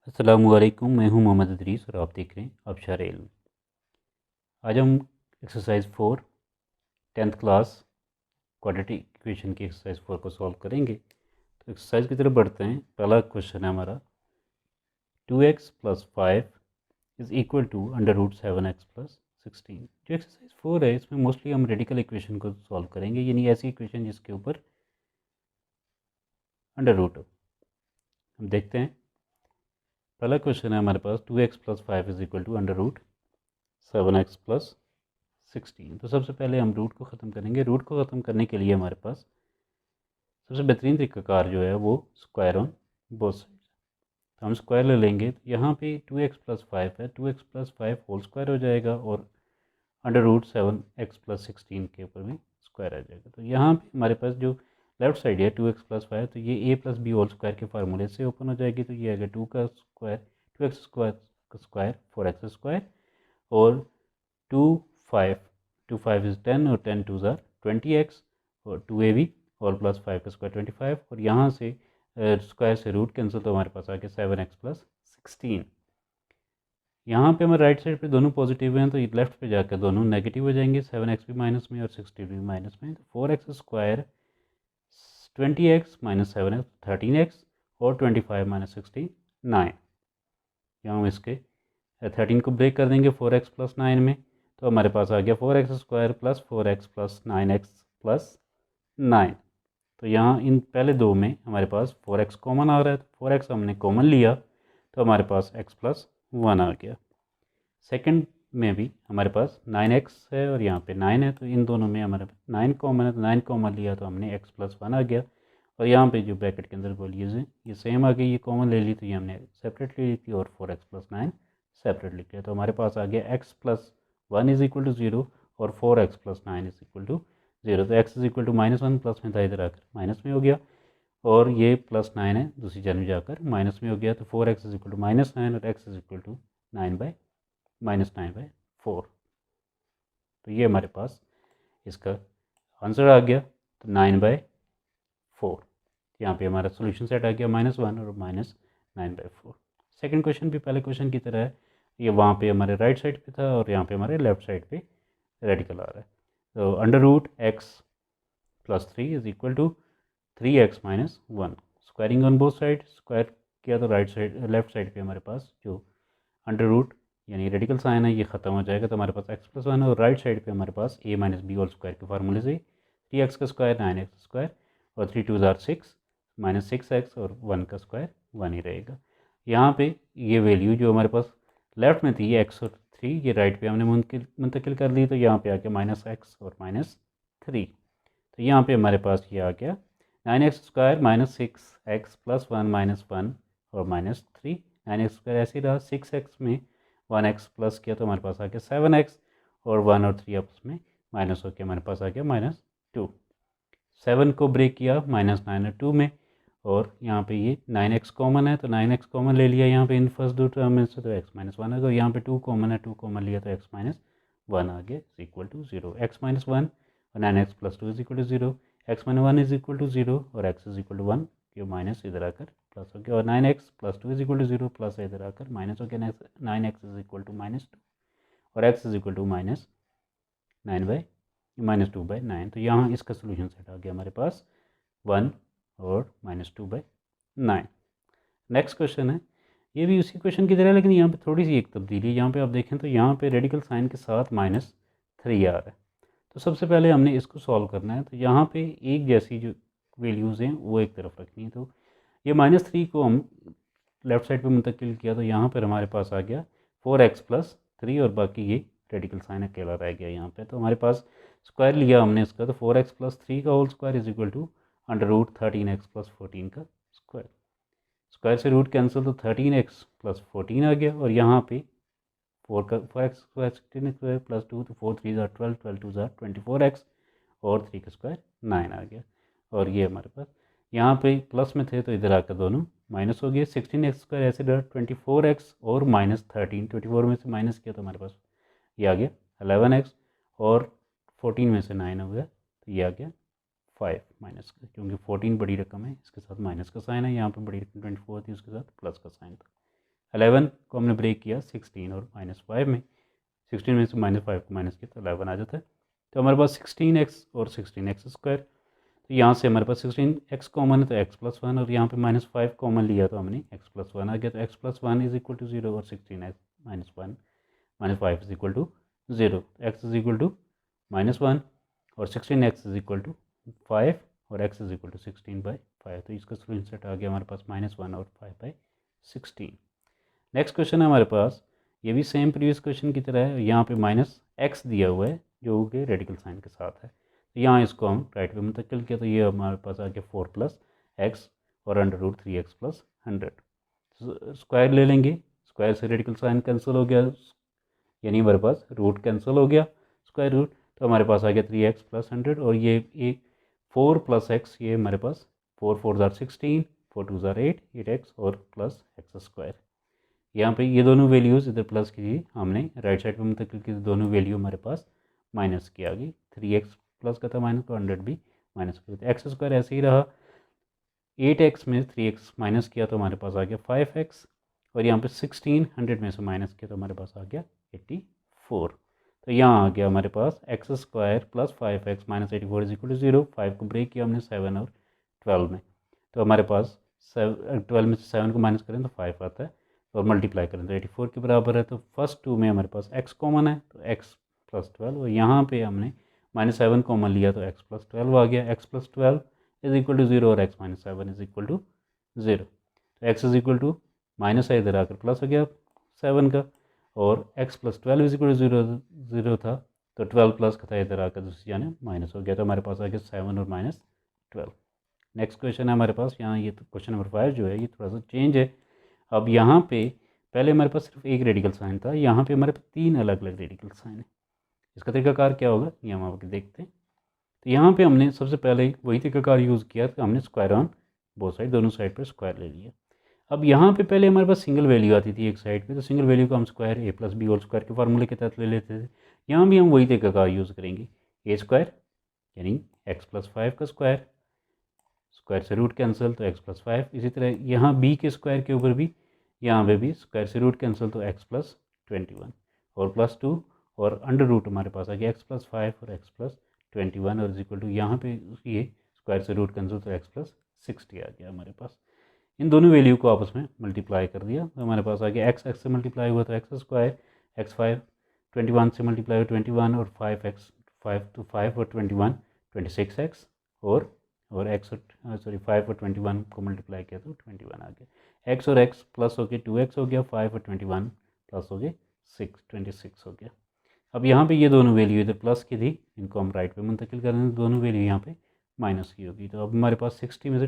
अस्सलामुअलैकुम, मैं हूं मोहम्मद इदरीस और आप देख रहे हैं आबशार इल्म। आज हम exercise 4 10th class quadratic equation की एक्सरसाइज 4 को सॉल्व करेंगे। तो एक्सरसाइज की तरफ बढ़ते हैं। पहला क्वेश्चन है हमारा 2x + 5 is equal to √7x + 16। जो एक्सरसाइज 4 है इसमें मोस्टली हम रेडिकल इक्वेशन को सॉल्व करेंगे, यानी ऐसी इक्वेशन जिसके ऊपर अंडर रूट हो। हम देखते हैं। पहला क्वेश्चन है हमारे पास 2x + 5 is equal to √7x + 16। तो सबसे पहले हम रूट को ख़त्म करेंगे। रूट को ख़त्म करने के लिए हमारे पास सबसे बेहतरीन तरीक़ाकार जो है वो स्क्वायर ऑन बोथ साइड। तो हम स्क्वायर ले लेंगे। तो यहाँ पे 2x + 5 है, 2x + 5 होल स्क्वायर हो जाएगा और √7x + 16 के ऊपर भी स्क्वायर आ जाएगा। तो यहाँ पे हमारे पास जो लेफ्ट साइड है 2x + 5, तो ये a + b होल स्क्वायर के फार्मूले से ओपन हो जाएगी। तो ये आएगा 2 का स्क्वायर 2x स्क्वायर का स्क्वायर 4x स्क्वायर और 2 5 2 5 इज़ 10 और 10 2 ज़ार 20x और 2ab और प्लस 5 का स्क्वायर 25 और यहाँ से स्क्वायर से रूट कैंसिल, तो हमारे पास आ गया 7x + 16। यहाँ पे हमारे राइट साइड पे दोनों पॉजिटिव हैं तो ये लेफ्ट पे जाकर दोनों नेगेटिव हो जाएंगे। 7x भी माइनस में और 16 भी माइनस में। तो 4x square 20x - 7x 13x और 25 - 16 9। यहाँ हम इसके 13 को ब्रेक कर देंगे 4x + 9 में, तो हमारे पास आ गया 4x स्क्वायर + 4x + 9x + 9। तो यहाँ इन पहले दो में हमारे पास 4x कॉमन आ रहा है, तो 4x हमने कॉमन लिया तो हमारे पास x + 1 आ गया। सेकंड में भी हमारे पास 9x है और यहाँ पे 9 है, तो इन दोनों में हमारे 9 कॉमन है, तो 9 कॉमन लिया तो हमने x + 1 आ गया। और यहाँ पे जो ब्रैकेट के अंदर वैल्यूज़ हैं ये सेम आ गई, ये कॉमन ले ली तो ये हमने सेपरेट ले ली थी और 4x + 9 सेपरेट लिख लिया। तो हमारे पास आ गया x + 1 इज़ इक्वल टू 0 और 4x + 9 इज़ इक्वल टू 0। तो x is equal to -1 plus में था, इधर आकर माइनस में हो गया और ये +9 है दूसरी जानब जाकर माइनस में हो गया। तो 4x इज़ इक्वल टू -9 और x इज़ इक्वल टू -9/4। तो ये हमारे पास इसका आंसर आ गया। तो 9/4 यहाँ पे हमारा सोल्यूशन सेट आ गया -1 और -9/4। सेकंड क्वेश्चन भी पहले क्वेश्चन की तरह है, ये वहाँ पे हमारे राइट साइड पे था और यहाँ पे हमारे लेफ्ट साइड पे रेडिकल आ रहा है। तो √x + 3 is equal to 3x - 1। Squaring on both side, square किया तो राइट साइड लेफ्ट साइड पे हमारे पास जो अंडर रूट यानी रेडिकल साइन है ये ख़त्म हो जाएगा। तो हमारे पास x + 1 और राइट साइड पे हमारे पास a - b होल स्क्वायर के फार्मूले से 3x का स्क्वायर 9x स्क्वायर और 3 2 ज़ार 6 -6x और 1 का स्क्वायर 1 ही रहेगा। यहाँ पे ये वैल्यू जो हमारे पास लेफ्ट में थी x और 3, ये राइट पे हमने मुंतकिल कर दी, तो यहाँ पे आ गया -x और -3। तो यहाँ पे हमारे पास ये आ गया 9x स्क्वायर -6x + 1 -1 और -3। 9x स्क्वायर ऐसे ही रहा, 6x में 1x प्लस किया तो हमारे पास आ गया 7x और 1 और 3 आपस में माइनस होकर हमारे पास आ गया -2। 7 को ब्रेक किया -9 और 2 में और यहाँ पे ये 9x कॉमन है तो 9x कॉमन ले लिया यहाँ पे इन फर्स्ट दो टर्म में से, तो x - 1 है। तो यहाँ पे 2 कॉमन है, 2 कॉमन लिया तो x - 1 आ गया इक्वल टू 0। x - 1 और 9x + 2 is equal to 0, x - 1 is equal to 0 और x इज इक्वल टू 1, ये माइनस इधर आकर प्लस हो गया और 9x + 2 is equal to 0 plus इधर आकर माइनस हो गया। 9x इज इक्वल टू -2 और x इज इक्वल टू -2/9। तो यहाँ इसका सोल्यूशन सेट आ गया हमारे पास 1 और -2/9। नेक्स्ट क्वेश्चन है, ये भी उसी क्वेश्चन की तरह है लेकिन यहाँ पे थोड़ी सी एक तब्दीली। यहाँ पे आप देखें तो यहाँ पे रेडिकल साइन के साथ -3 आ रहा है। तो सबसे पहले हमने इसको सॉल्व करना है। तो यहाँ पे एक जैसी जो वैल्यूज़ हैं वो एक तरफ रखनी है। तो ये -3 को हम लेफ़्ट साइड पे मुंतकिल किया तो यहाँ पर हमारे पास आ गया 4x + 3 और बाकी ये रेडिकल साइन अकेला रह गया यहाँ पे। तो हमारे पास स्क्वायर लिया हमने इसका, तो 4x + 3 का whole square is equal to √13x + 14 का स्क्वायर। स्क्वायर से रूट कैंसिल तो 13x + 14 आ गया और यहाँ पे 4x स्क्वायर 16 स्क्वायर + 2 तो 4 3 ज़ार 12 12 2 ज़ार 24x और 3 का स्क्वायर 9 आ गया। और ये हमारे पास यहाँ पे प्लस में थे तो इधर आकर दोनों माइनस हो गए। 16x स्क्वायर ऐसे रहा 24x और -13, 24 में से माइनस किया तो हमारे पास ये आ गया 11x और 14 में से 9 हो गया तो ये आ गया 5 माइनस का, क्योंकि 14 बड़ी रकम है इसके साथ माइनस का साइन है, यहाँ पर बड़ी रकम 24 थी उसके साथ प्लस का साइन था। 11 को हमने ब्रेक किया 16 और -5 में, 16 में से -5 को माइनस किया तो 11 आ जाता है। तो हमारे पास 16x और 16x², तो यहाँ से हमारे पास 16x कॉमन है तो x+1, और यहाँ पे -5 कॉमन लिया तो हमने x+1 आ गया, तो x+1 इज इक्वल टू 0 और 16x -1 -5 is equal to 0, x is equal to -1 और 16x इज इक्वल टू 5 और x इज इक्वल टू 16/5, तो इसका सोल्यूशन सेट आ गया हमारे पास -1 और 5/16। नेक्स्ट क्वेश्चन है हमारे पास, ये भी सेम प्रीवियस क्वेश्चन की तरह है, यहाँ पे -x दिया हुआ है जो कि रेडिकल साइन के साथ है, तो यहाँ इसको हम राइट पे मुंतकिल किया, तो ये हमारे पास आ गया 4+x और √3x + 100। स्क्वायर ले लेंगे, स्क्वायर से रेडिकल साइन कैंसिल हो गया, यानी हमारे पास रूट कैंसिल हो गया, स्क्वायर रूट, तो हमारे पास आ गया 3x + 100, और ये 4+x, ये हमारे पास 4 4 ज़ार 16, 4 2 ज़ार 8, 8x और +x²। यहाँ पे ये दोनों वैल्यूज़ इधर प्लस कीजिए, हमने राइट साइड पे मुंतकिल की दोनों वैल्यू हमारे पास माइनस की आ गई, 3x प्लस का था माइनस, तो 100 भी माइनस कर दिया, x² ऐसे ही रहा, 8x में 3x माइनस किया तो हमारे पास आ गया 5x, और यहाँ पे 16 100 में से माइनस किया तो हमारे पास आ गया 84, तो यहाँ आ गया हमारे पास x² + 5x - 84 is equal to 0, 5 को ब्रेक किया हमने 7 और 12 में, तो हमारे पास 12 में से 7 को माइनस करें तो 5 आता है, और मल्टीप्लाई करें तो 84 के बराबर है, तो फर्स्ट टू में हमारे पास x कॉमन है तो x + 12, और यहाँ पे हमने -7 कॉमन लिया तो x + 12 आ गया, x + 12 इज इक्वल टू 0 और x - 7 इज इक्वल टू 0, तो x is equal to minus है इधर आकर प्लस हो गया 7 का, और x + 12 इज इक्वल टू 0 था, तो 12 प्लस का था इधर आकर दूसरी जाने माइनस हो गया, तो हमारे पास आ गया 7 और -12। नेक्स्ट क्वेश्चन है हमारे पास, यहाँ ये क्वेश्चन नंबर 5 जो है ये थोड़ा सा चेंज है, अब यहाँ पे पहले हमारे पास सिर्फ एक रेडिकल साइन था, यहाँ पे हमारे पास 3 अलग अलग रेडिकल साइन है, इसका तरीकाकार क्या होगा ये हम आपको देखते हैं। तो यहाँ पे हमने सबसे पहले वही तरीकाकार यूज़ किया, तो हमने स्क्वायर ऑन बोथ साइड, दोनों साइड पर स्क्वायर ले लिया। अब यहाँ पे पहले हमारे पास सिंगल वैल्यू आती थी एक साइड पे, तो सिंगल वैल्यू को हम स्क्वायर a + b² के फार्मूले के तहत ले लेते थे, यहाँ भी हम वही तरीकाकार यूज़ करेंगे, a² यानी x + 5 का स्क्वायर, स्क्वायर से रूट कैंसिल तो x + 5, इसी तरह यहाँ b के स्क्वायर के ऊपर भी, यहाँ पे भी स्क्वायर से रूट कैंसिल तो x + 21 और +2, और अंडर रूट हमारे पास आ गया x + 5 और x + 21, और इज इक्वल टू यहाँ पे ये स्क्वायर से रूट कैंसिल तो x + 60 आ गया हमारे पास। इन दोनों वैल्यू को आपस में मल्टीप्लाई कर दिया तो हमारे पास आ गया x से मल्टीप्लाई हुआ तो x², x5 21 से मल्टीप्लाई हुआ 21, और 5x 5 तो 5 और 21 26x, और x 5 और 21 को मल्टीप्लाई किया तो 21 आ गया, x और x प्लस हो गया 2x हो गया, 5 और 21 प्लस हो गए 26 हो गया। अब यहाँ पे ये दोनों वैल्यू इधर प्लस की थी, इनको हम राइट पे मुंतकिल कर रहे हैं, दोनों वैल्यू यहाँ पे माइनस की होगी, तो अब हमारे पास 60 में से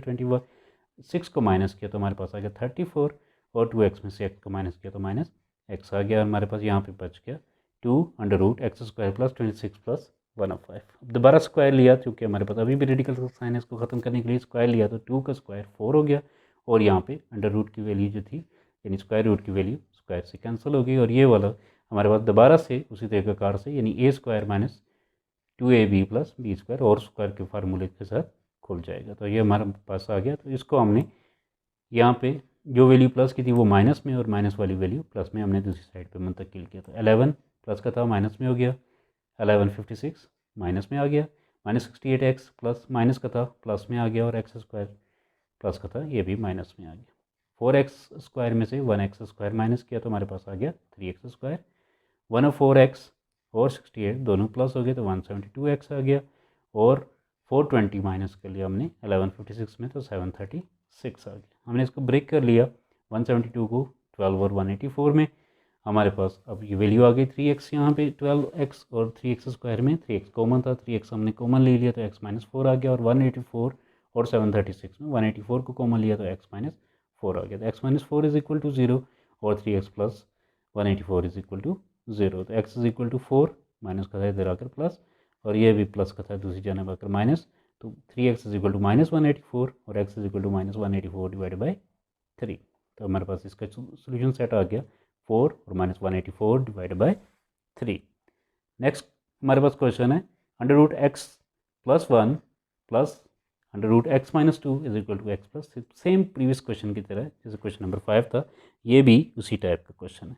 6 को माइनस किया तो हमारे पास आ गया 34, और 2x में से x को माइनस किया तो -x आ गया, और हमारे पास यहाँ पे बच गया 2√x² + 26 + 1/5। अब दोबारा स्क्वायर लिया, क्योंकि हमारे पास अभी भी रेडिकल साइन है, इसको ख़त्म करने के लिए स्क्वायर लिया तो 2 का स्क्वायर 4 हो गया, और यहाँ पे अंडर रूट की वैल्यू जो थी यानी स्क्वायर रूट की वैल्यू स्क्वायर से कैंसिल हो गई, और ये वाला हमारे पास दोबारा से उसी तरीक़ाकार से यानी a² - 2ab + b² और स्क्वायर के फार्मूले के साथ खुल जाएगा, तो ये हमारे पास आ गया। तो इसको हमने यहाँ पे जो वैल्यू प्लस की थी वो माइनस में, और माइनस वाली वैल्यू प्लस में हमने दूसरी साइड पे मुंतकिल किया, तो 11 प्लस का था माइनस में हो गया, 1156 माइनस में आ गया, -68x प्लस माइनस का था प्लस में आ गया, और x² प्लस का था ये भी माइनस में आ गया, 4x² में से 1x² माइनस किया तो हमारे पास आ गया 3x², 1/4x और 68 दोनों प्लस हो गए तो 172x आ गया, और 420 माइनस कर लिया हमने 1156 में तो 736 आ गया। हमने इसको ब्रेक कर लिया 172 को 12 और 184 में, हमारे पास अब ये वैल्यू आ गई 3x, यहाँ पे 12x और 3x² में 3x कॉमन था, 3x हमने कॉमन ले लिया तो x - 4 आ गया, और 184 और 736 में 184 को कॉमन लिया तो x - 4 आ गया, तो x - 4 इज इक्वल टू 0 और 3x plus 184 is equal to 0, तो x is equal to 4 minus का था इधर आकर प्लस, और ये भी प्लस का था दूसरी जानब आकर माइनस, तो 3x इज इक्वल टू -184 और x is equal to -184 divide by 3, तो हमारे पास इसका सोल्यूशन सेट आ गया 4 और -184 डिवाइड बाई 3। नेक्स्ट हमारे पास क्वेश्चन है √x + 1 + under root x minus 2 is equal to x plus 6। Same previous question की तरह जैसे क्वेश्चन नंबर 5 था, ये भी उसी टाइप का क्वेश्चन है।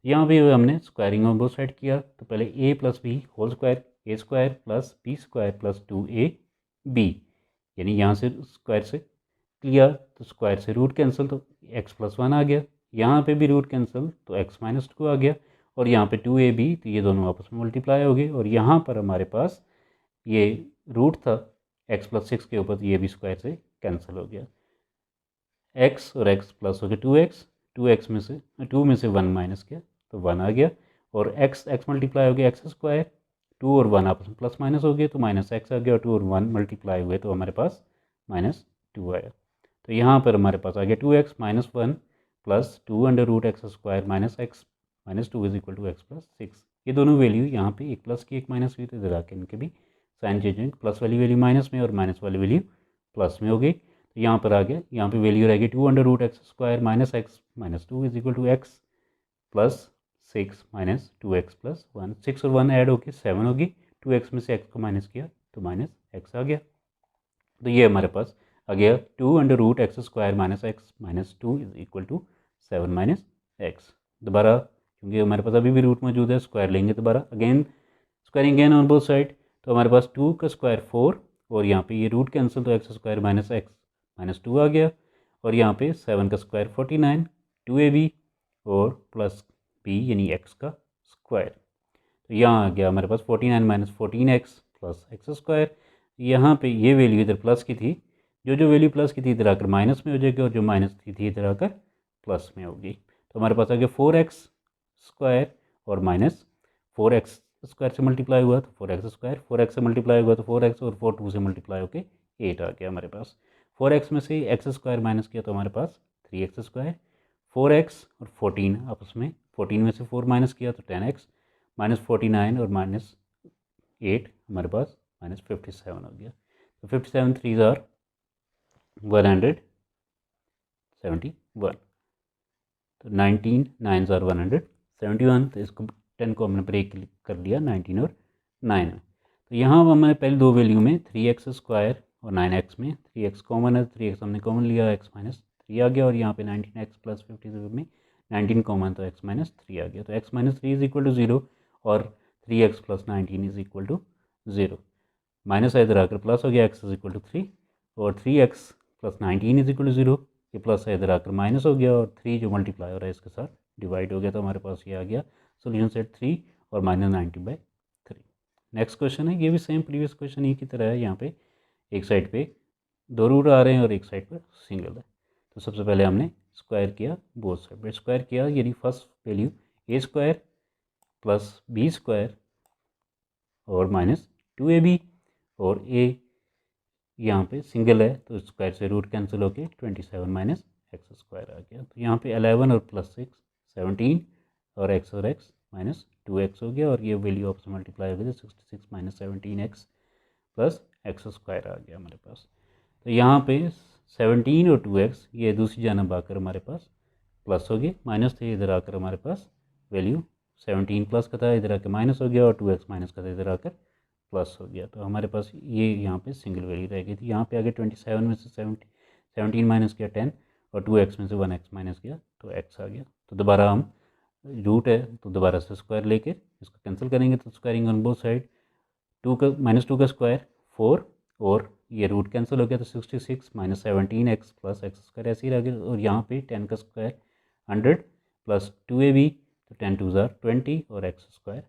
यहाँ भी हमने स्क्वायरिंग ऑन बोथ साइड किया, तो पहले A plus B whole square, A square plus B square plus 2ab, यानी यहाँ से स्क्वायर से किया तो स्क्वायर से रूट कैंसिल, तो x प्लस 1 आ गया। यहाँ पे भी रूट कैंसिल तो x माइनस 2 आ गया, और यहाँ पे 2ab, तो ये दोनों आपस में मल्टीप्लाई हो गए, और यहाँ पर हमारे पास ये रूट था x प्लस 6 के ऊपर, तो ये भी स्क्वायर से कैंसिल हो गया। x और x प्लस हो गया 2x, 2x में से 2 में से 1 माइनस किया तो 1 आ गया, और x मल्टीप्लाई हो गया एक्स स्क्वायर, 2 और 1 आपस में प्लस माइनस हो गए तो माइनस एक्स आ गया, और 2 और 1 मल्टीप्लाई हुए तो हमारे पास माइनस 2 आया। तो यहाँ पर हमारे पास आ गया 2x minus 1 plus 2 under root x square minus x minus 2 is equal to x plus 6। ये दोनों वैल्यू यहाँ पे एक प्लस की एक माइनस हुई, तो इधर आके इनके भी साइन चेंज होंगे, प्लस वाली वैल्यू माइनस में और माइनस वाली वैल्यू प्लस में हो गई। तो यहाँ पर आ गया, यहाँ पे वैल्यू रहेगी 2 under root x square minus x minus 2 is equal to x plus 6 minus 2x plus 1। 6 और 1 ऐड होकर 7 होगी, 2x में से x को माइनस किया तो माइनस x आ गया। तो ये हमारे पास आ गया 2 under root x square minus x minus 2 is equal to 7 minus x. दोबारा क्योंकि हमारे पास अभी भी रूट मौजूद है, स्क्वायर लेंगे दोबारा, again squaring again on both side, तो हमारे पास 2 का स्क्वायर 4, और यहाँ पे ये रूट कैंसिल तो x square minus x minus 2 आ गया, और यहाँ पे 7 का स्क्वायर 49, 2ab और प्लस b यानी x का स्क्वायर। तो यहाँ आ गया हमारे पास 49 minus 14x plus X square. यहाँ पे ये वैल्यू इधर प्लस की थी, जो वैल्यू प्लस की थी इधर आकर माइनस में हो जाएगी, और जो माइनस की थी इधर आकर प्लस में होगी। तो हमारे पास आ गया 4x स्क्वायर और माइनस 4x स्क्वायर से मल्टीप्लाई हुआ तो 4x स्क्वायर, 4x से मल्टीप्लाई हुआ तो 4x, और 4 2 से मल्टीप्लाई होकर 8 आ गया हमारे पास। 4x में से एक्स स्क्वायर माइनस किया तो हमारे पास 3x स्क्वायर, 4x और 14 आपस में, 14 में से 4 माइनस किया तो 10x, माइनस 49 और माइनस 8 हमारे पास माइनस 57 हो गया। तो 57 3 आर 171, तो 19 9 आर 171, तो इसको 10 को हमने ब्रेक कर लिया 19 और 9 में। तो यहाँ हमने पहले दो वैल्यू में 3x स्क्वायर और 9x में 3x कॉमन है, 3x हमने कॉमन लिया, x माइनस 3 आ गया, और यहाँ पे 19x प्लस 57 में 19 कॉमन तो x माइनस 3 आ गया, तो x minus 3 is equal to 0 और 3x plus 19 is equal to 0। Minus है इधर आकर प्लस हो गया, x इज इक्वल टू 3, और 3x plus 19 is equal to 0, ये प्लस है इधर आकर माइनस हो गया, और 3 जो मल्टीप्लाई हो रहा है इसके साथ डिवाइड हो गया, तो हमारे पास ये आ गया सोल्यूशन सेट 3 और माइनस 90/3। नेक्स्ट क्वेश्चन है, ये भी सेम प्रीवियस क्वेश्चन ही की तरह है। यहाँ पे एक साइड पे दो रूट आ रहे हैं और एक साइड पर सिंगल है। तो सबसे पहले हमने स्क्वायर किया बोथ साइड पर, स्क्वायर किया यानी फर्स्ट वैल्यू ए स्क्वायर प्लस बी स्क्वायर और माइनस 2ab, और ए यहाँ पे सिंगल है तो स्क्वायर से रूट कैंसिल होके 27 माइनस एक्स स्क्वायर आ गया। तो यहाँ पे 11 और प्लस 6 17, और x माइनस 2x हो गया, और ये वैल्यू आपस में मल्टीप्लाई हो गई, 66 minus 17x plus X square आ गया हमारे पास। तो यहाँ पे 17 और 2x ये दूसरी जानब आकर हमारे पास प्लस हो गए, माइनस थे इधर आकर हमारे पास वैल्यू 17 प्लस का था, इधर आकर माइनस हो गया, और 2x माइनस का था, इधर आकर प्लस हो गया। तो हमारे पास ये यहाँ पे सिंगल वैल्यू रह गई थी। यहाँ पे आगे 27 में से 17 माइनस किया 10, और 2x में से 1x माइनस किया तो x आ गया। तो दोबारा हम रूट है तो दोबारा से स्क्वायर लेके इसको कैंसिल करेंगे, तो स्क्वायरिंग ऑन बोथ साइड, 2 का माइनस 2 का स्क्वायर 4, और ये रूट कैंसिल हो गया तो 66 minus 17x plus X square ऐसे ही रह गया, और यहाँ पे 10 का स्क्वायर 100 प्लस 2ab, तो 10 2 ज़ार 20 और एक्स स्क्वायर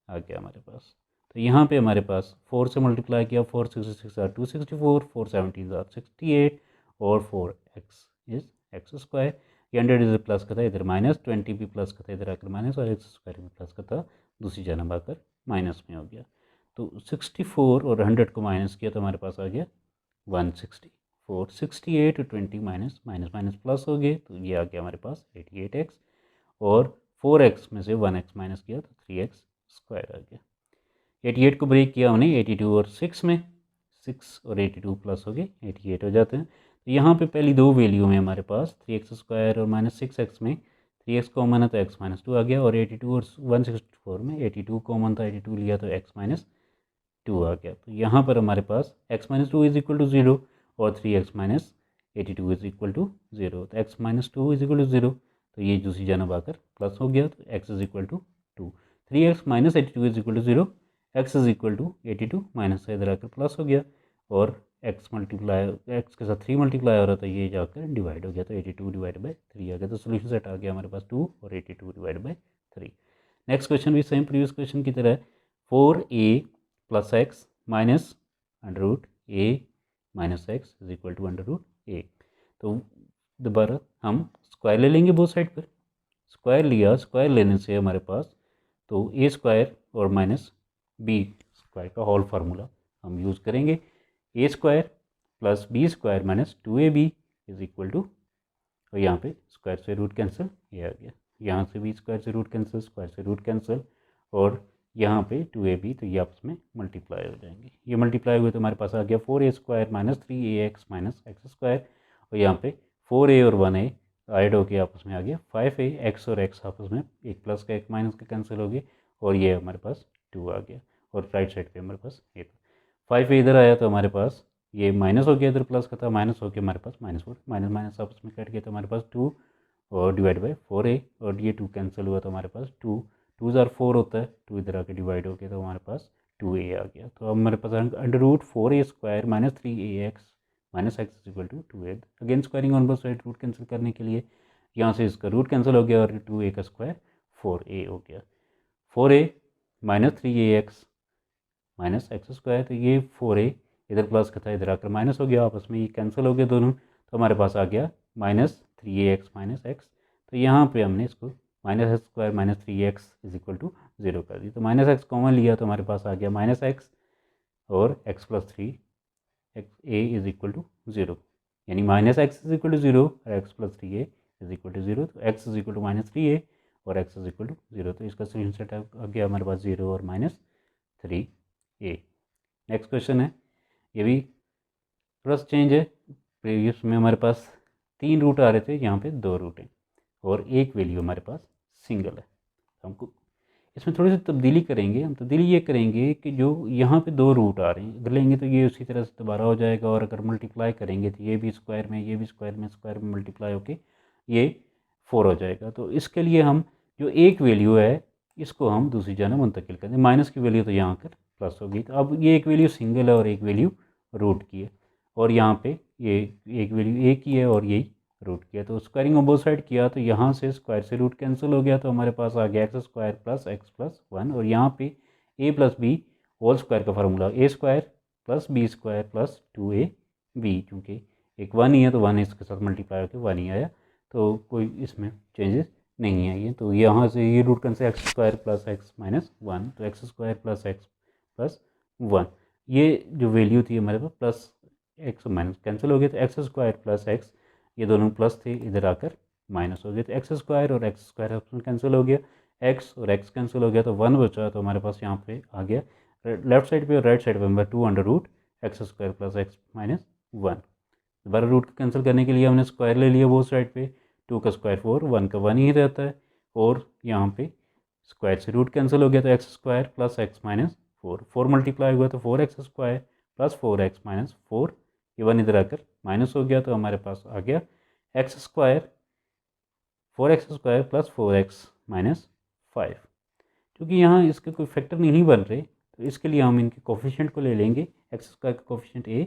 आ गया हमारे पास। तो यहाँ पे हमारे पास 4 से मल्टीप्लाई किया, 4 66 आर 264, 4 17 आर 68, और 4x इज एक्स स्क्वायर। ये 100 इधर प्लस का था, इधर माइनस, 20 भी प्लस का था, इधर आकर माइनस, और एक्स स्क्वायर भी प्लस का था, दूसरी जानब आकर माइनस में हो गया। तो 64 और 100 को माइनस किया तो हमारे पास आ गया 164, 68 और 20 माइनस माइनस माइनस प्लस हो गए, तो ये आ गया हमारे पास 88x, और 4x में से 1x माइनस किया तो 3x स्क्वायर आ गया। 88 को ब्रेक किया हमने 82 और 6 में, 6 और 82 प्लस हो गए 88 हो जाते हैं। तो यहाँ पे पहली दो वैल्यू में हमारे पास 3x स्क्वायर और माइनस 6x में 3x कॉमन है तो x माइनस 2 आ गया, और 82 और 164 में 82 कॉमन था, 82 लिया तो x माइनस 2 आ गया। तो यहाँ पर हमारे पास x minus 2 is equal to 0 और 3x minus 82 is equal to 0। तो x minus 2 is equal to 0, तो ये दूसरी जानब आकर प्लस हो गया, तो x is equal to 2। 3x minus 82 is equal to 0, x is equal to 82 minus से इधर आकर प्लस हो गया, और x मल्टीप्लाई x के साथ 3 मल्टीप्लाई हो रहा था, ये जाकर डिवाइड हो गया, तो 82 डिवाइड बाई 3 आ गया। तो सोल्यूशन सेट आ गया हमारे पास 2 और 82 डिवाइड बाई 3। नेक्स्ट क्वेश्चन भी सेम प्रीवियस क्वेश्चन की तरह 4a plus x minus under root a minus x is equal to under root a। तो दोबारा हम स्क्वायर ले लेंगे बोथ साइड पर। स्क्वायर लिया, स्क्वायर लेने से हमारे पास तो a स्क्वायर और माइनस b स्क्वायर का होल फार्मूला हम यूज़ करेंगे। a square plus b square minus 2ab is equal to, और यहाँ पे स्क्वायर से रूट कैंसिल, ये आ गया। यहाँ से भी स्क्वायर से रूट कैंसिल, स्क्वायर से रूट कैंसिल, और यहाँ पे 2ab, तो ये आपस में मल्टीप्लाई हो जाएंगे। ये मल्टीप्लाई हुए तो हमारे पास आ गया 4a square minus 3ax minus x square, और यहाँ पे 4a और 1a ऐड होके आपस में आ गया 5a। x और x आपस में एक प्लस का एक माइनस का कैंसिल हो गए, और ये हमारे पास 2 आ गया, और राइट साइड पे हमारे पास ये 5a इधर आया, तो हमारे पास ये माइनस हो गया, इधर प्लस का था, माइनस हो गया हमारे पास माइनस 4, माइनस माइनस आपस में कट गया, तो हमारे पास 2 और डिवाइड बाई 4a, और ये 2 कैंसिल हुआ, तो हमारे पास 2 2 ज़ार 4 होता है, 2 इधर आके डिवाइड हो गया, तो हमारे पास 2a आ गया। तो अब हमारे पास under root 4a square minus 3ax minus x is equal to 2a। Again squaring on both side, root cancel करने के लिए यहाँ से इसका रूट कैंसिल हो गया, और 2a का स्क्वायर 4a हो गया। 4a minus 3ax minus x square, तो ये 4a इधर प्लस का था, इधर आकर माइनस हो गया, आपस में ये कैंसिल हो गया दोनों, तो हमारे पास आ गया माइनस 3ax माइनस एक्स। तो यहाँ पे हमने इसको minus x square minus 3x is equal to 0 कर दी। तो माइनस एक्स कॉमन लिया, तो हमारे पास आ गया माइनस एक्स और x plus 3 a is equal to 0, यानी minus x is equal to 0 और x plus 3a is equal to 0। तो x is equal to minus 3a और x इज इक्वल टू 0, तो इसका सोल्यूशन सेट आ गया हमारे पास 0 और माइनस 3a। नेक्स्ट क्वेश्चन है, ये भी थोड़ा सा चेंज है। प्रीवियस में हमारे पास 3 रूट आ रहे थे, यहाँ पे 2 रूट हैं, और एक वैल्यू हमारे पास सिंगल है। तो हमको इसमें थोड़ी सी तब्दीली करेंगे। हम तब्दीली ये करेंगे कि जो यहाँ पे 2 रूट आ रहे हैं, अगर लेंगे तो ये उसी तरह से दोबारा हो जाएगा, और अगर मल्टीप्लाई करेंगे तो ये भी स्क्वायर में, ये भी स्क्वायर में मल्टीप्लाई होके ये 4 हो जाएगा। तो इसके लिए हम जो एक वैल्यू है इसको हम दूसरी जानब मुंतकिल कर दें। माइनस की वैल्यू तो यहाँ आकर प्लस होगी। तो अब ये एक वैल्यू सिंगल है और एक वैल्यू रूट की है, और यहाँ पे ये एक वैल्यू ए की है और यही रूट किया। तो स्क्वायरिंग ऑन बोथ साइड किया, तो यहाँ से स्क्वायर से रूट कैंसिल हो गया, तो हमारे पास आ गया X square plus x plus 1, और यहाँ पे A plus B whole square का formula A square plus B square plus 2ab, क्योंकि एक 1 ही है तो 1 इसके साथ मल्टीप्लाई होकर 1 ही आया, तो कोई इसमें चेंजेस नहीं आई है। तो यहाँ से ये root cancel x square plus x minus 1, तो x square plus x plus 1, ये जो वैल्यू थी हमारे पास प्लस एक्स माइनस कैंसिल हो गया, तो एक्स स्क्वायर प्लस एक्स, ये दोनों प्लस थे, इधर आकर माइनस हो गए, तो एक्स स्क्वायर और एक्स स्क्वायर आपस कैंसिल हो गया, एक्स और एक्स कैंसिल हो गया, तो 1 बचा। तो हमारे पास यहाँ पे आ गया लेफ्ट साइड पे और राइट साइड पे हमारे 2 under root x square plus x minus 1। दोबारा रूट कैंसिल करने के लिए हमने स्क्वायर ले लिया बोथ साइड पे, 2 का स्क्वायर 4, 1 का 1 ही रहता है, और यहाँ पे स्क्वायर से रूट कैंसिल हो गया, तो x square plus x minus 4 multiply हुआ, तो 4x square plus 4x minus 4, ये 1 इधर आकर माइनस हो गया, तो हमारे पास आ गया X square 4x square plus 4x minus 5। क्योंकि यहाँ इसके कोई फैक्टर नहीं बन रहे, तो इसके लिए हम इनके कोफिशिएंट को ले लेंगे, एक्स स्क्वायर का कोफिशिएंट a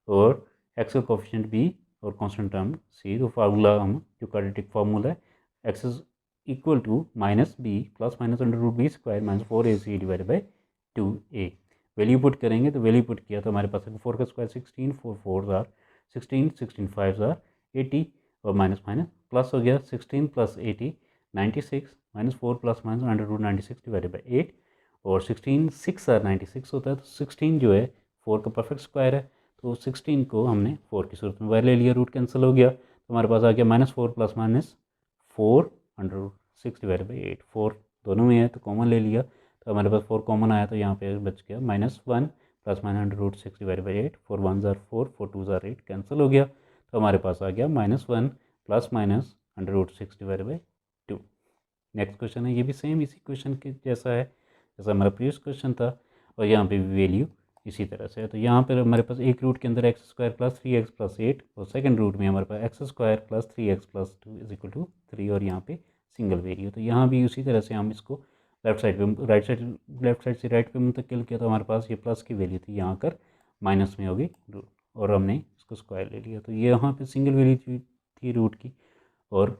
और x का कोफिशिएंट b और कांस्टेंट टर्म c। तो फार्मूला हम जो क्वाड्रेटिक फार्मूला है, x is equal to minus b plus minus under root b square minus 4ac divide by 2a। Value put करेंगे, तो वैल्यू पुट किया तो हमारे पास 4 का स्क्वायर 16, 4 4 ज़ार 16, 16 5 ज़ार 80, और माइनस माइनस प्लस हो गया 16 plus 80 96 minus 4 plus minus under root 96 divided by 8, और 16 6 ज़ार 96 होता है। तो 16 जो है 4 का परफेक्ट स्क्वायर है, तो 16 को हमने 4 की सूरत में बाहर ले लिया, रूट कैंसिल हो गया, तो हमारे पास आ गया minus 4 plus minus 4 under root 6 divided by 8। 4 दोनों में है तो कॉमन ले लिया, तो हमारे पास 4 कॉमन आया, तो यहाँ पे बच गया minus 1 plus minus under root 6 divided by 8। 4 1 ज़ार 4, 4 2 ज़ार 8 कैंसिल हो गया, तो हमारे पास आ गया minus 1 plus minus under root 6 divided by 2। Next question है, ये भी सेम इसी क्वेश्चन के जैसा है जैसा हमारा प्रीवियस क्वेश्चन था, और यहाँ पे वैल्यू इसी तरह से। तो यहाँ पर हमारे पास एक रूट के अंदर x square plus 3x plus 8 और सेकंड रूट में हमारे पास X square plus 3x plus 2 is equal to 3 और यहाँ पे सिंगल वैल्यू। तो यहाँ भी उसी तरह से हम इसको लेफ्ट साइड पे लेफ्ट साइड से राइट पे मुंतकिल किया तो हमारे पास ये प्लस की वैल्यू थी, यहाँ कर माइनस में होगी रूट और हमने इसको स्क्वायर ले लिया। तो ये यहाँ पे सिंगल वैल्यू थी रूट की और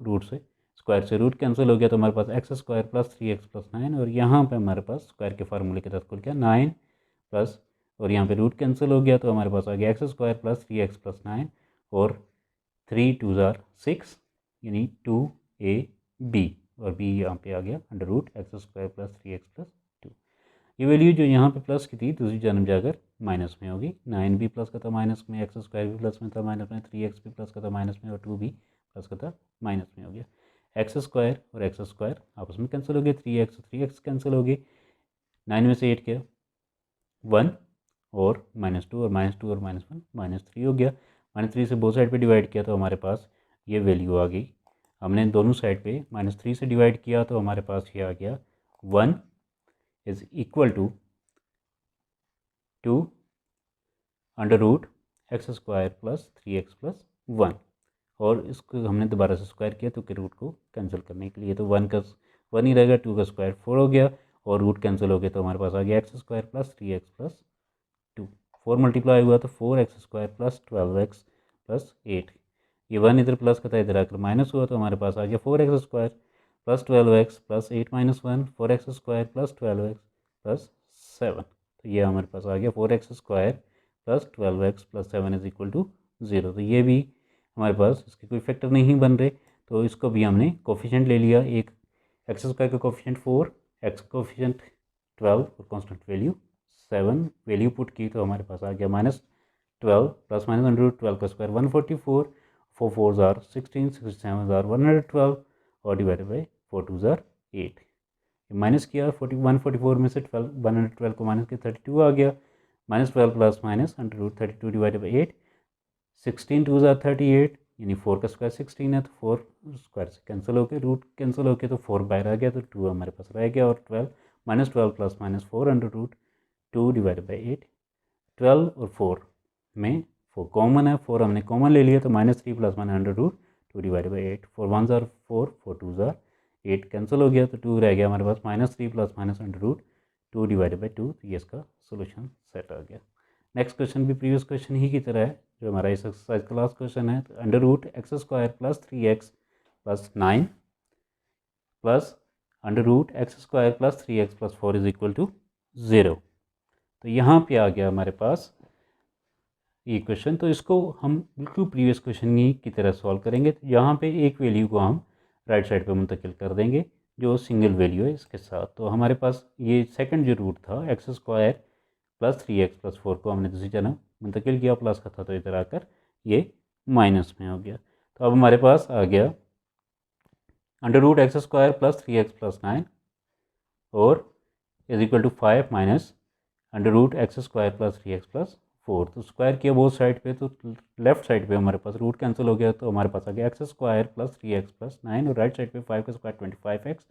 रूट से स्क्वायर से रूट कैंसिल हो गया तो हमारे पास X square plus 3x plus 9 और यहाँ पे हमारे पास स्क्वायर के फार्मूले के तहत खुल गया 9 प्लस और यहाँ पे रूट कैंसिल हो गया तो हमारे पास आ गया X square plus 3x plus 9 और 3 2 ज़ार 6 यानी 2ab और b यहाँ पे आ गया under root x square plus 3x plus 2। ये वैल्यू जो यहाँ पे प्लस की थी दूसरी जानब जाकर माइनस में होगी। 9 भी प्लस का था माइनस में, एक्स स्क्वायर भी प्लस में था माइनस में, 3x भी प्लस का था माइनस में और 2 भी प्लस का था माइनस में हो गया। एक्स स्क्वायर और एक्स स्क्वायर आपस में कैंसिल हो गए, 3x और 3x कैंसिल हो गए, 9 में से 8 गया 1 और -2 और -2 और -1 -3 हो गया। -3 से बोथ साइड पे डिवाइड किया तो हमारे पास ये वैल्यू आ गई। हमने दोनों साइड पे -3 से डिवाइड किया तो हमारे पास ये आ गया 1 is equal to 2 under root x square plus 3x plus 1 और इसको हमने दोबारा से स्क्वायर किया तो कि रूट को कैंसिल करने के लिए। तो 1 ही रहेगा, 2 का स्क्वायर 4 हो गया और रूट कैंसिल हो गया तो हमारे पास आ गया X square plus 3x plus 2। 4 multiply हुआ तो 4x square plus 12x plus 8। ये 1 इधर प्लस का था, इधर आकर माइनस हुआ तो हमारे पास आ गया 4x square plus 12x plus 8 minus 1 4x square plus 12x plus 7। तो ये हमारे पास आ गया 4x square plus 12x plus 7 is equal to 0। तो ये भी हमारे पास इसके कोई फैक्टर नहीं बन रहे तो इसको भी हमने कोफिशिएंट ले लिया। एक एक्स स्क्वायर का कोफिशिएंट 4, एक्स कोफिशिएंट 12 और कांस्टेंट वैल्यू 7 वैल्यू पुट की तो हमारे पास आ गया -12 प्लस माइनस अंडर रूट 12 का स्क्वायर 144, 4 4 ज़ार 16, 67 ज़ार 112 और डिवाइडेड बाई 4 2 ज़ार 8। माइनस किया 144 में से 112 को माइनस किया 32 आ गया, -12 plus minus under root 32 divided by 8, 16 2 ज़ार 38 यानी 4 का स्क्वायर 16 है तो 4 स्क्वायर से कैंसिल हो गए, रूट कैंसिल हो गया तो 4 बाहर आ गया तो 2 हमारे पास रह गया और 12 plus minus 4 under root 2 divided by 8। 12 और 4 में 4 कॉमन है, 4 हमने कॉमन ले लिया तो -3 plus minus under root 2 divided by 8। 4 1 ज़ार 4, 4 2 ज़ार 8 कैंसिल हो गया तो 2 रह गया हमारे पास -3 plus minus under root 2 divided by 2। तो ये इसका सोल्यूशन सेट आ गया। नेक्स्ट क्वेश्चन भी प्रीवियस क्वेश्चन ही की तरह है जो हमारा इस एक्सरसाइज का लास्ट क्वेश्चन है। तो under root x square plus 3x plus 9 plus under root x square plus 3x plus 4 is equal to 0। तो यहाँ पे आ गया हमारे पास ये क्वेश्चन। तो इसको हम बिल्कुल प्रीवियस क्वेश्चन की तरह सॉल्व करेंगे। तो यहाँ पे एक वैल्यू को हम राइट साइड पे मुंतकिल कर देंगे जो सिंगल वैल्यू है इसके साथ। तो हमारे पास ये सेकंड जो रूट था x square plus 3x plus 4 को हमने दूसरी जगह मुंतकिल किया, प्लस का था तो इधर आकर ये माइनस में हो गया। तो अब हमारे पास आ गया under root x square plus 3x plus 9 और is equal to 5 minus under root x square plus 3x plus 4। तो स्क्वायर किया बोथ साइड पे तो लेफ्ट साइड पे हमारे पास रूट कैंसिल हो गया तो हमारे पास आ गया X square plus 3x plus 9 और राइट साइड पे 5 का स्क्वायर 25x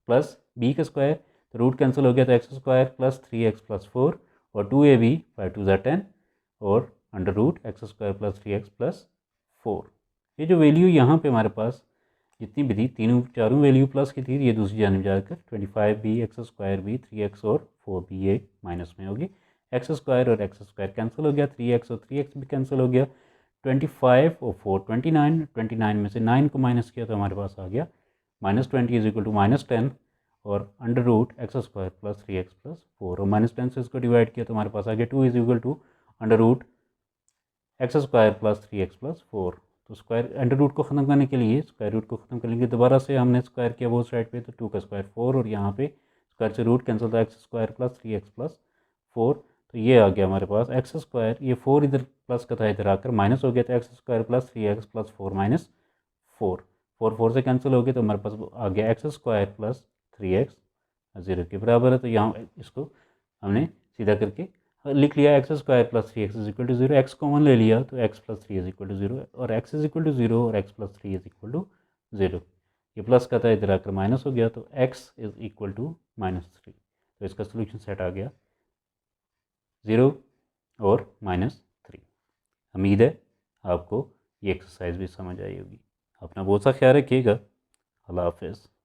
प्लस b का स्क्वायर तो रूट कैंसिल हो गया तो x square plus 3x plus 4 और 2ab 5 2 ज़ार 10 और under root x square plus 3x plus 4। ये जो वैल्यू यहाँ पे हमारे पास जितनी भी थी चारों वैल्यू प्लस की थी, ये दूसरी जानब जाकर 25b एक्स स्क्वायर भी 3x और 4b ये माइनस में होगी। एक्स स्क्वायर और एक्स स्क्वायर कैंसिल हो गया, 3x और 3x भी कैंसिल हो गया, 25 और 4 29 में से 9 को माइनस किया तो हमारे पास आ गया -20 इज इक्वल टू -10 और under root x square plus 3x plus 4 और -10 से इसको डिवाइड किया तो हमारे पास आ गया 2 is equal to under root x square plus 3x plus 4। तो स्क्वायर अंडर रूट को ख़त्म करने के लिए स्क्वायर रूट को ख़त्म करने के लिए दोबारा से हमने स्क्वायर किया वो साइड पे तो 2 का स्क्वायर 4 और यहाँ पे स्क्वायर से रूट कैंसिल था x square plus 3x plus 4। तो ये आ गया हमारे पास एक्स स्क्वायर, ये 4 इधर प्लस का था इधर आकर माइनस हो गया तो x square plus 3x plus 4 minus 4 4 से कैंसिल हो गया तो हमारे पास आ गया एक्स स्क्वायर प्लस 3x 0 के बराबर है। तो यहाँ इसको हमने सीधा करके लिख लिया x square plus 3x is equal to 0, x common ले लिया तो x plus 3 is equal to 0 और x इज इक्वल टू 0 और x plus 3 is equal to 0। ये प्लस का था इधर आकर माइनस हो गया तो x इज इक्वल टू -3। तो इसका सोल्यूशन सेट आ गया 0 और -3। उम्मीद है आपको ये एक्सरसाइज भी समझ आई होगी। अपना बहुत सा ख्याल रखिएगा। अल्लाह हाफिज़।